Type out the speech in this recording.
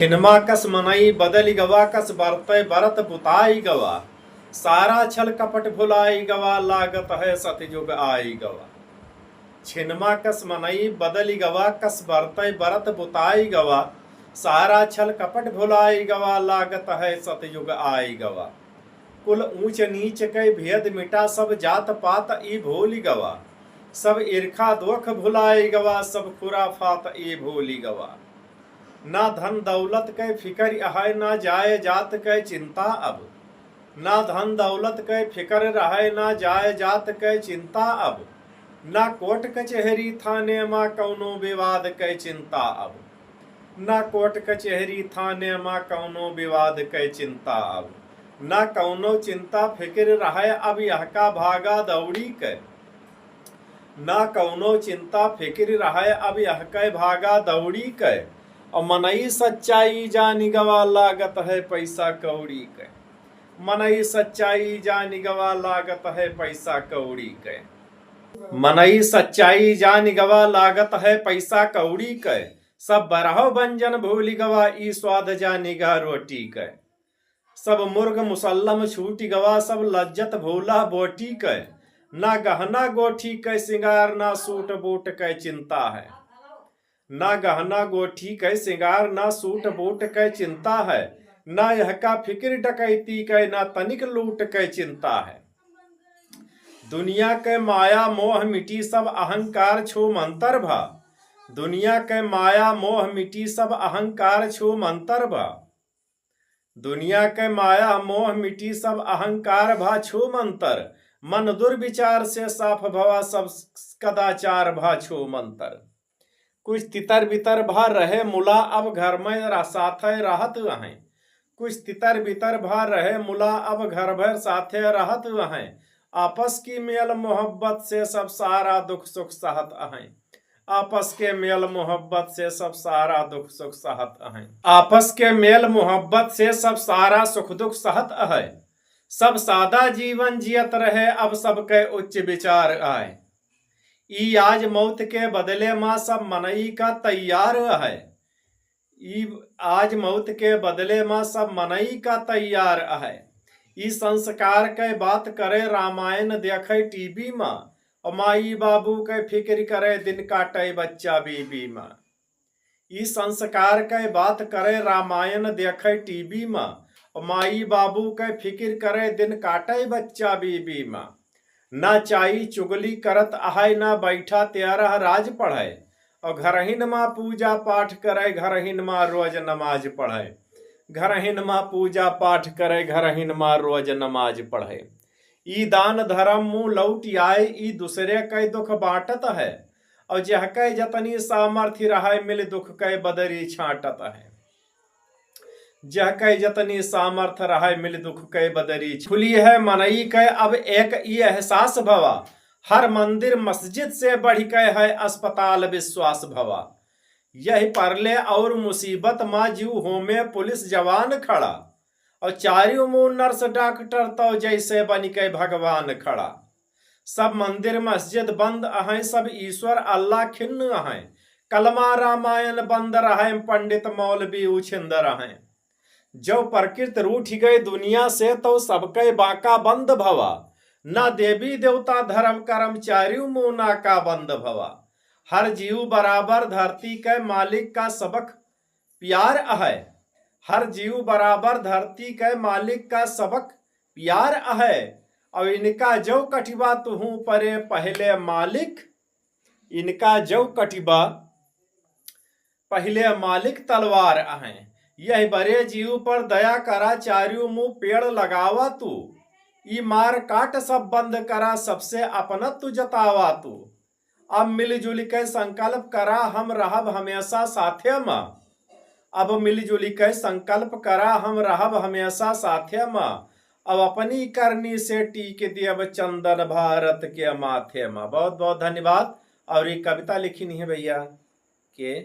हिनमा कस मनई बदली गवा कस बरतय बरत बुताई गवा सारा छल कपट भुलाई गवा लागत है सतयुग आई गवा। छिनमा कस मनई बदली गवा कस बरतय बरत बुताई गवा सारा छल कपट भुलाई गवा लागत है सतयुग आई गवा। कुल ऊंच नीच के भेद मिटा सब जात पात ई भूली गवा सब ईर्खा दुख भुलाई गवा सब खुराफात ई भूली गवा। ना धन दौलत के फिकर है ना जाए जात के चिंता अब ना धन दौलत के फिकर रहे ना जाए जात के चिंता अब ना कोर्ट कचहरी थाने में कौनो विवाद के चिंता अब ना कोर्ट कचहरी थाने में कौनो विवाद के चिंता अब ना कौनो चिंता फिक्र रहे अब यह का भागा दौड़ी के ना कौनो चिंता फिक्र रहे अब यह के भागा दौड़ी के और मनई सच्चाई जानी गवा लागत है पैसा कौड़ी के मनई सच्चाई जानी गवा लागत है पैसा कौड़ी के मनई सच्चाई जानी गवा लागत है पैसा कौड़ी के सब बरहो व्यंजन भूली गवा ई स्वाद जानी गा रोटी के सब मुर्ग मुसल्लम छूटी गवा सब लज्जत भूला बोटी के ना गहना गोठी के सिंगार ना सूट बूट के चिंता है ना गहना गोठी के सिंगार ना सूट बूट के चिंता है ना यह का फिक्र डकैती के ना तनिक लूट के चिंता है। दुनिया के माया मोह मिटी सब अहंकार छो मंतर भा दुनिया के माया मोह मिटी सब अहंकार छो मंतर भा दुनिया के माया मोह मिटी सब अहंकार भा छो मंतर मन दुर्विचार से साफ भवा सब कदाचार भा छो मंतर। कुछ तितर बितर भा रहे मुला अब घर में साथे रहत हैं कुछ तितर बितर भा रहे मुला अब घर भर साथे रहत हैं आपस की मेल मोहब्बत से सब सारा दुख सुख सहत हैं आपस के मेल मोहब्बत से सब सारा दुख सुख सहत हैं आपस के मेल मोहब्बत से सब सारा सुख दुख सहत है सब सादा जीवन जियत रहे अब सबके उच्च विचार आए ई आज मौत के बदले माँ सब मनई का तैयार है ई आज मौत के बदले माँ सब मनई का तैयार है ई संस्कार के बात करे रामायण देखे टीवी में और माई बाबू के फिक्र करे दिन काटे बच्चा बीबी में ई संस्कार के बात करे रामायण देखे टीवी में और माई बाबू के फिक्र करे दिन काटे बच्चा बीबी में ना चाई चुगली करत आहाय ना बैठा तेरह राज पढ़े और घरहिन माँ पूजा पाठ करे घरहिन माँ रोज नमाज पढ़े घरहिन माँ पूजा पाठ करे घरहिन माँ रोज नमाज पढ़े। ई दान धर्म मुँह लौट आए ई दूसरे के दुख बांटत है और जह के जतनी सामर्थ्य रहे मिल दुख के बदरी छाटत है जह के जतनी सामर्थ रहे मिल दुख के बदरी खुली है मनई के अब एक ये एहसास भवा हर मंदिर मस्जिद से बढ़ के है अस्पताल विश्वास भवा यही परले और मुसीबत माँ जीव होमे पुलिस जवान खड़ा और चारियों मुंह नर्स डॉक्टर तो जैसे बन के भगवान खड़ा सब मंदिर मस्जिद बंद हैं सब ईश्वर अल्लाह खिन्न हैं कलमा रामायण बंद रहे पंडित मौलवी उछिंद रहे जो प्रकृत रूठ गए दुनिया से तो सबके बाका बंद भवा ना देवी देवता धर्म कर्मचारी मुँह नाका बंद भवा हर जीव बराबर धरती के मालिक का सबक प्यार है हर जीव बराबर धरती के मालिक का सबक प्यार है और इनका जो कटिबा तुहू परे पहले मालिक इनका जो कटिबा पहले मालिक तलवार है यह बड़े जीव पर दया करा चारियों मुंह पेड़ लगावा तू ई मार काट सब बंद करा सबसे अपनत्व जतावा तू अब मिलजुल के संकल्प करा हम रहब हमेशा साथे में अब मिलजुल के संकल्प करा हम रहब हमेशा साथे में अब अपनी करनी से टीक देव चंदन भारत के माथे में। बहुत बहुत धन्यवाद। और ये कविता लिखी नहीं है भैया के